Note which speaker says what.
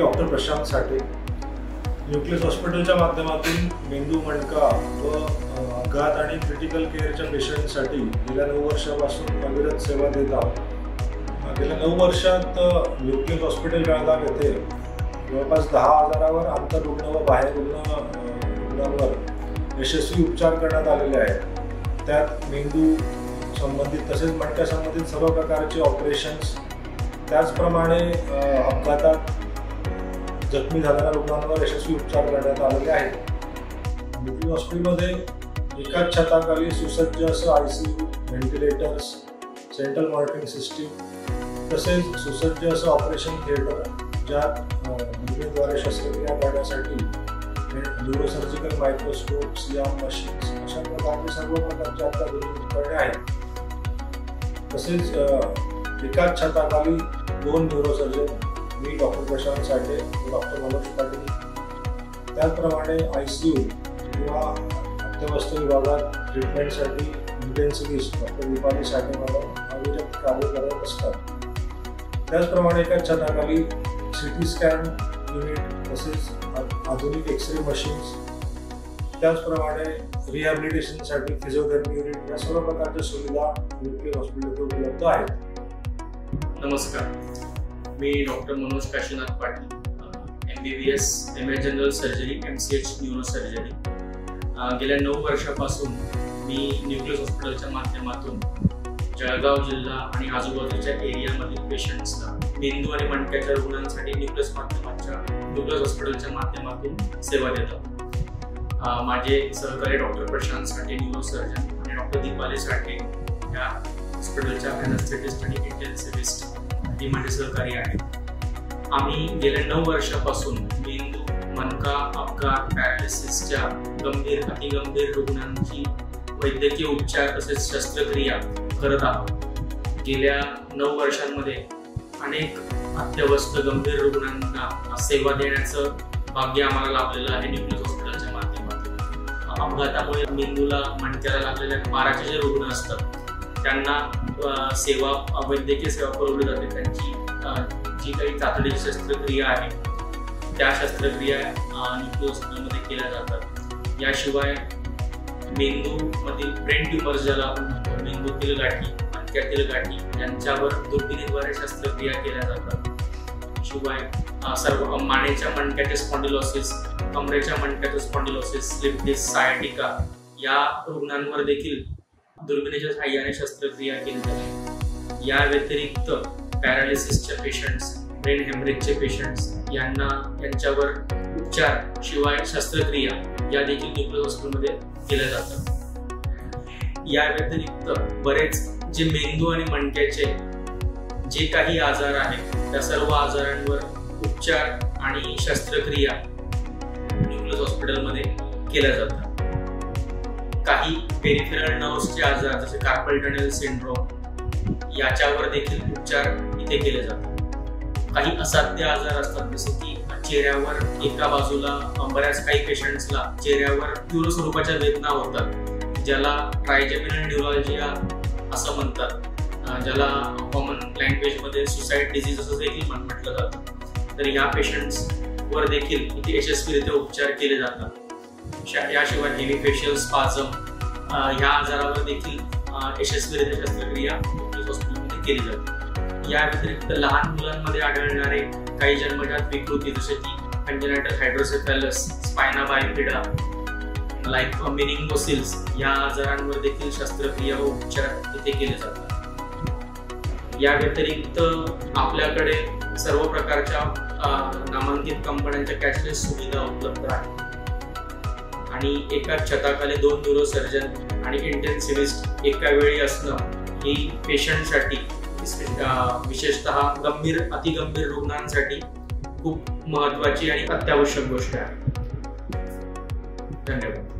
Speaker 1: Doctor Prashant साठे nucleus हॉस्पिटलच्या माध्यमातून मेंदू मणका व अपघात आणि क्रिटिकल केअरच्या पेशंटसाठी गेल्या 9 वर्षापासून अविरत सेवा देत आहोत। गेल्या 9 वर्षात न्यूक्लियस हॉस्पिटल जळगाव येथे जवळपास 10,000वर आंतररुग्ण व बाह्य रुग्णांवर यशस्वी उपचार करण्यात आलेले आहेत। त्यात मेंदू संबंधित तसेच मणक्या संबंधित सर्व प्रकारचे ऑपरेशन्स, त्याचप्रमाणे अपघातात जखमी झालेल्या रुग्णांवर यशस्वी उपचार करण्यात आलेले आहेत। न्यूक्लियस हॉस्पिटलमध्ये एकाच छताखाली सुसज्ज असं ICU, ventilators, central monitoring system तसेच सुसज्ज असं ऑपरेशन थिएटर, ज्यात न्यूक्लियसद्वारे शस्त्रक्रिया करण्यासाठी न्यूरोसर्जिकल मायक्रोस्कोप, सियाम मशीन्स अशा प्रकारचे सर्व प्रकारचे अत्याधुनिक उपकरणे आहेत। तसेच एकाच छताखाली 2 न्यूरोसर्जन, मी डॉक्टर प्रशांत साठे व डॉक्टर मनोज पाटील, त्याचप्रमाणे ICU किंवा अत्यवस्थ विभागात ट्रीटमेंटसाठी इंटेन्सिव्हिस्ट डॉक्टर दीपाली साठे मॅडम अविरत कार्य करत असतात। त्याचप्रमाणे एकाच छताखाली CT स्कॅन युनिट तसेच आधुनिक एक्सरे मशीन्स, त्याचप्रमाणे रिहॅबिलिटेशनसाठी फिजिओथेरपी युनिट या सर्व प्रकारच्या सुविधा न्यूक्लियस हॉस्पिटलमध्ये उपलब्ध आहेत।
Speaker 2: नमस्कार, मी doctor Manoj Kashinath Patil, MBBS MA general surgery, MCH neurosurgery. गेल्या 9 वर्षापासून मी न्यूक्लियस हॉस्पिटलच्या माध्यमातून जळगाव जिल्हा आणि आजूबाजूच्या एरियामधील पेशंट्सना मेंदू आणि मणक्याच्या रुग्णांसाठी न्यूक्लियस हॉस्पिटलच्या माध्यमातून सेवा देतो। माझे सहकारी डॉक्टर प्रशांत साठे न्यूरोसर्जन आणि डॉक्टर दीपाली साठे या हॉस्पिटलच्या एनेस्थेटिस्ट आणि इंटेन्सिव्हिस्ट ही माझे सहकारी आहेत। आम्ही गेल्या 9 वर्षापासून मेंदू, मणका, अपघात, पॅरालिसिसच्या गंभीर अतिगंभीर रुग्णांची वैद्यकीय उपचार तसेच शस्त्रक्रिया करत आहोत। गेल्या 9 वर्षांमध्ये अनेक अत्यवस्थ गंभीर रुग्णांना सेवा देण्याचं भाग्य आम्हाला लाभलेलं आहे। न्यूक्लियस हॉस्पिटलच्या माध्यमातून अपघातामुळे मेंदूला, मणक्याला लागलेल्या माराचे जे रुग्ण असतात त्यांना वैद्यकीय सेवा पुरवली जाते। त्यांची जी काही तातडीची शस्त्रक्रिया आहे त्या शस्त्रक्रिया न्यूक्लियस हॉस्पिटलमध्ये केल्या जातात। याशिवाय मेंदूमधील ब्रेन ट्यूमर्स ज्याला आपण म्हणतो, मेंदूतील गाठी, मणक्यातील गाठी यांच्यावर दुर्बिणीद्वारे शस्त्रक्रिया केल्या जातात। शिवाय सर्व मानेच्या मणक्याचे स्पॉन्डिलोसिस, कमरेच्या मणक्याचे स्पॉन्डिलोसिस, स्लिप डिस्क, सायटिका या रुग्णांवर देखील दुर्बिणीच्या सहाय्याने शस्त्रक्रिया केली जाते। या व्यतिरिक्त पॅरालिसिसचे पेशंट्स, ब्रेन हेमरेजचे पेशंट्स यांच्यावर उपचार शिवाय शस्त्रक्रिया या देखील न्यूक्लियस हॉस्पिटलमध्ये केल्या जातात। या व्यतिरिक्त बरेच जे मेंदू आणि मणक्याचे जे काही आजार आहेत त्या सर्व आजारांवर उपचार आणि शस्त्रक्रिया न्यूक्लियस हॉस्पिटलमध्ये केल्या जातात। काही पेरिफेरल नर्व्सचे आजार जसे कार्पल टनेल सिंड्रोम याच्यावर देखील उपचार इथे केले जातात। काही असाध्य आजार असतात जसे की चेहऱ्यावर एका बाजूला बऱ्याच काही पेशंट्सला चेहऱ्यावर तीव्र स्वरूपाच्या वेदना होतात, ज्याला ट्रायजेमिनल न्यूरोलजिया असं म्हणतात, ज्याला कॉमन लँग्वेजमध्ये सुसाईड डिझीज असं देखील म्हटलं जातं। तर या पेशंट्सवर देखील इथे यशस्वीरित्या उपचार केले जातात। याशिवाय हेवी फेशियल स्पाझम ह्या आजारावर देखील यशस्वीरित्या शस्त्रक्रिया न्यूक्लियस हॉस्पिटलमध्ये केली जाते। या व्यतिरिक्त लहान मुलांमध्ये आढळणारे काही जन्मजात विकृती जसे की कंजेनायटल हायड्रोसेफॅलस, स्पायना बायफिडा, लाईक मेनिंगोसिल्स या आजारांवर देखील शस्त्रक्रिया व उपचार इथे केले जातात। या व्यतिरिक्त आपल्याकडे सर्व प्रकारच्या नामांकित कंपन्यांच्या कॅशलेस सुविधा उपलब्ध आहेत आणि एकाच छताखाली 2 न्यूरोसर्जन आणि इंटेन्सिव्हिस्ट एका वेळी असणं ही पेशंटसाठी विशेषतः अतिगंभीर रुग्णांसाठी खूप महत्त्वाची आणि अत्यावश्यक गोष्ट आहे। धन्यवाद।